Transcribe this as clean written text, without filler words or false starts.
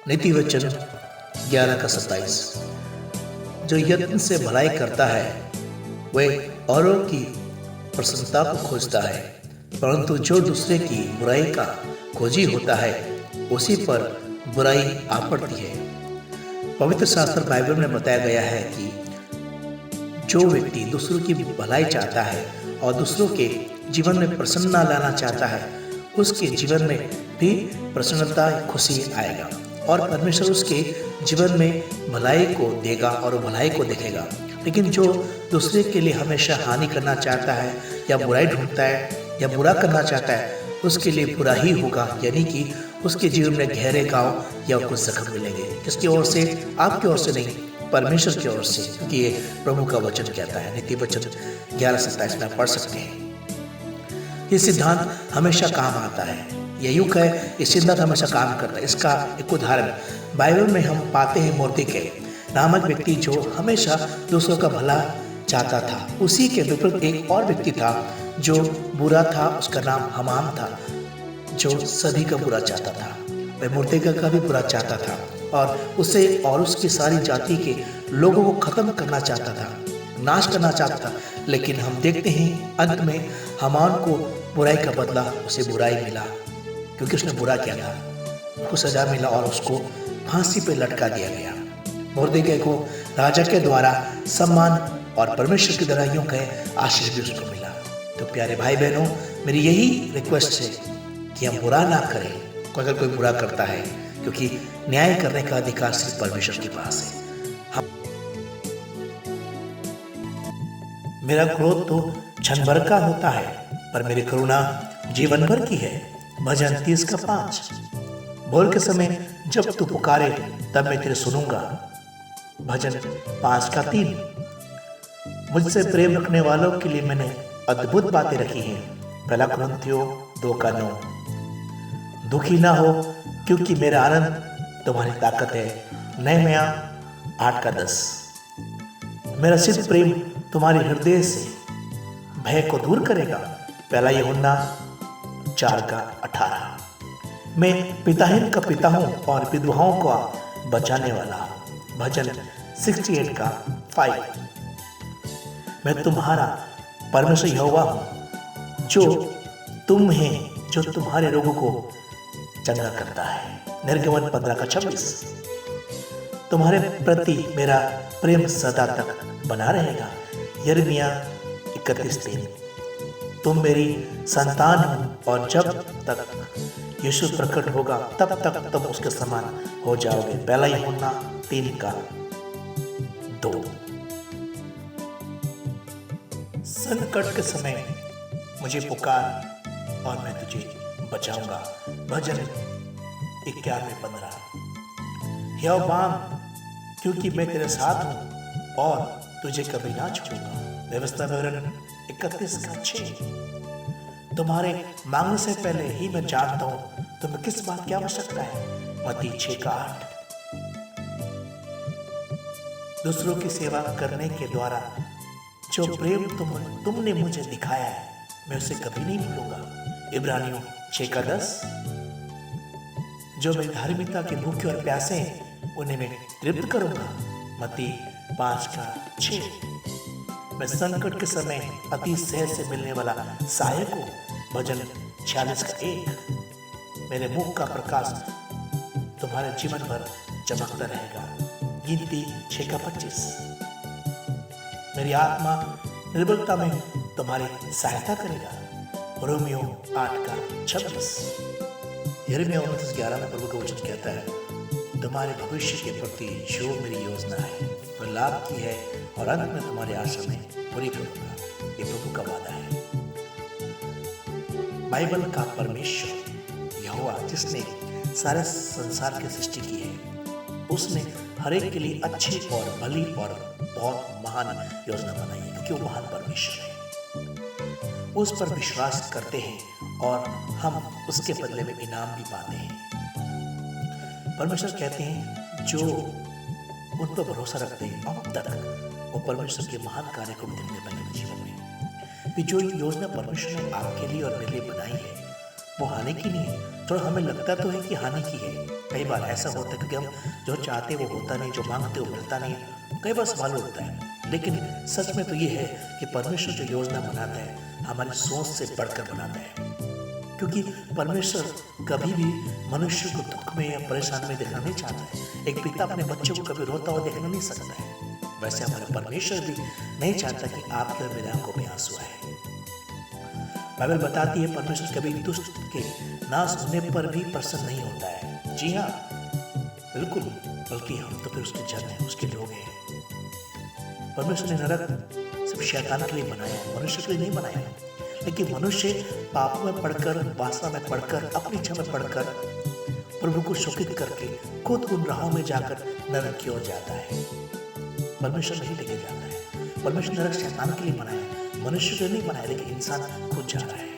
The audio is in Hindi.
नीति वचन 11:27। जो यत्न से भलाई करता है वह औरों की प्रसन्नता को खोजता है, परंतु जो दूसरे की बुराई का खोजी होता है उसी पर बुराई आ पड़ती है। पवित्र शास्त्र बाइबल में बताया गया है कि जो व्यक्ति दूसरों की भलाई चाहता है और दूसरों के जीवन में प्रसन्नता लाना चाहता है, उसके जीवन में भी प्रसन्नता, खुशी आएगा और परमेश्वर उसके जीवन में भलाई को देगा और भलाई को देखेगा। लेकिन जो दूसरे के लिए हमेशा हानि करना चाहता है या बुराई ढूंढता है या बुरा करना चाहता है, उसके लिए बुरा ही होगा, यानी कि उसके जीवन में गहरे घाव या कुछ जख्म मिलेंगे। किसकी ओर से? आपकी ओर से नहीं, परमेश्वर की ओर से, क्योंकि ये प्रभु का वचन कहता है। नीति वचन 11:27 में आप पढ़ सकते हैं। ये सिद्धांत हमेशा काम आता है। यह युग है, ये सिद्धांत हमेशा काम करता है। इसका एक उदाहरण बाइबल में हम पाते हैं। मोर्देकै नामक व्यक्ति जो हमेशा दूसरों का भला चाहता था, उसी के विपरीत एक और व्यक्ति था जो बुरा था। उसका नाम हामान था, जो सभी का बुरा चाहता था। वह मोर्देकै का भी बुरा चाहता था और उसे और उसकी सारी जाति के लोगों को खत्म करना चाहता था, नाश करना चाहता था। लेकिन हम देखते हैं अंत में हामान को बुराई का बदला उसे बुराई मिला, क्योंकि उसने बुरा किया था। उसको सजा मिला और उसको फांसी पे लटका दिया गया। मोर्देकै को राजा के द्वारा सम्मान और परमेश्वर की द्वारा यूं कहे आशीष भी उसको मिला। तो प्यारे भाई बहनों, मेरी यही रिक्वेस्ट है कि हम बुरा ना करें अगर कोई बुरा करता है, क्योंकि न्याय करने का अधिकार सिर्फ परमेश्वर के पास है। मेरा क्रोध तो क्षण भर का होता है, पर मेरी करुणा जीवन भर की है। भजन 30:5। भोर के समय जब तू पुकारे तब मैं तेरे सुनूंगा। भजन 5:3। मुझसे प्रेम रखने वालों के लिए मैंने अद्भुत बातें रखी हैं। पहला कुरिन्थियों 2:9। दुखी ना हो क्योंकि मेरा आनंद तुम्हारी ताकत है। नहम्याह 8:10। मेरा सिद्ध प्रेम तुम्हारे हृदय से भय को दूर करेगा। पहला यूहन्ना 4:18। मैं पिताहीन का पिता हूँ और विधवाओं को बचाने वाला। भजन 68:5। मैं तुम्हारा परमेश्वर यहोवा हूँ जो तुम्हारे रोगों को चंगा करता है। निर्गमन 15:26। तुम्हारे प्रति मेरा प्रेम सदा तक बना रहेगा। यिर्मयाह 31:3। तुम मेरी संतान हो और जब तक यीशु प्रकट होगा तब तक तुम उसके समान हो जाओगे। पहला यूहन्ना 3:2। संकट के समय मुझे पुकार और मैं तुझे बचाऊंगा। भजन 91:15। यहोवा क्योंकि मैं तेरे साथ हूं और तुझे कभी ना छोड़ूंगा। व्यवस्था विवरण 31:6। तुम्हारे मांगने से पहले ही मैं जानता हूं तुम्हें किस बात की आवश्यकता है। मत्ती 6:8। दूसरों की सेवा करने के द्वारा जो प्रेम तुमने मुझे दिखाया है, मैं उसे कभी नहीं भूलूंगा। इब्रानियों 6:10। जो मेरी धार्मिकता के भूखे और प्यासे हैं उन्हें मैं तृप्त करूंगा। मत्ती 5:6। मैं संकट के समय अति सहज से मिलने वाला सहायक हूँ। भजन 46:1। मेरे मुख का प्रकाश तुम्हारे जीवन भर चमकता रहेगा। गिनती 6:25। मेरी आत्मा निर्बलता में तुम्हारी सहायता करेगा। रोमियो 8:26। यिर्मयाह 29:11 में प्रभु का वचन कहता है, तुम्हारे भविष्य के प्रति जो मेरी योजना है वह लाभ की है और अंत में तुम्हारी आशा में पूरी करूंगा। ये प्रभु का वादा है। बाइबल का परमेश्वर यहोवा जिसने सारे संसार की सृष्टि की है, उसने हर एक के लिए अच्छी और भली और बहुत महान योजना बनाई है, क्योंकि वो महान परमेश्वर है। उस पर विश्वास करते हैं और हम उसके बदले में इनाम भी पाते हैं। परमेश्वर कहते हैं जो उन पर भरोसा रखते हैं अब तक वो परमेश्वर के महान कार्य को देखने पाएंगे जीवन में। कि जो योजना परमेश्वर ने आपके लिए और मेरे लिए बनाई है वो हानि की नहीं है। थोड़ा हमें लगता तो है कि हानि की है, कई बार ऐसा होता है क्योंकि हम जो चाहते हैं वो होता नहीं, जो मांगते वो मिलता नहीं, कई बार सवाल उठता है। लेकिन सच में तो ये है कि परमेश्वर जो योजना बनाता है हमारी सोच से बढ़कर बनाता है, क्योंकि परमेश्वर कभी भी मनुष्य को दुख में या परेशानी में देखना नहीं चाहता है। एक पिता अपने बच्चों को कभी रोता हुआ देखना नहीं सकता है, वैसे हमारा परमेश्वर भी नहीं चाहता कि आपके और मेरे आंखों में आंसू आए। बाइबल बताती है परमेश्वर कभी दुष्ट के नाश होने पर भी प्रसन्न नहीं होता है। जी हाँ, बिल्कुल, बल्कि हम तो फिर उसके जन हैं, उसके लोग हैं। परमेश्वर ने नरक सिर्फ शैतान के लिए बनाया, मनुष्य के लिए नहीं बनाया। लेकिन मनुष्य पाप में पड़कर, वासना में पड़कर, अपनी इच्छा में पड़कर, प्रभु को शोकित करके खुद उन राहों में जाकर नरक की ओर जाता है। परमेश्वर नहीं लेके जाता है। परमेश्वर नरक शैतान के लिए बनाया, मनुष्य के लिए नहीं बनाया, लेकिन इंसान खुद जा रहा है।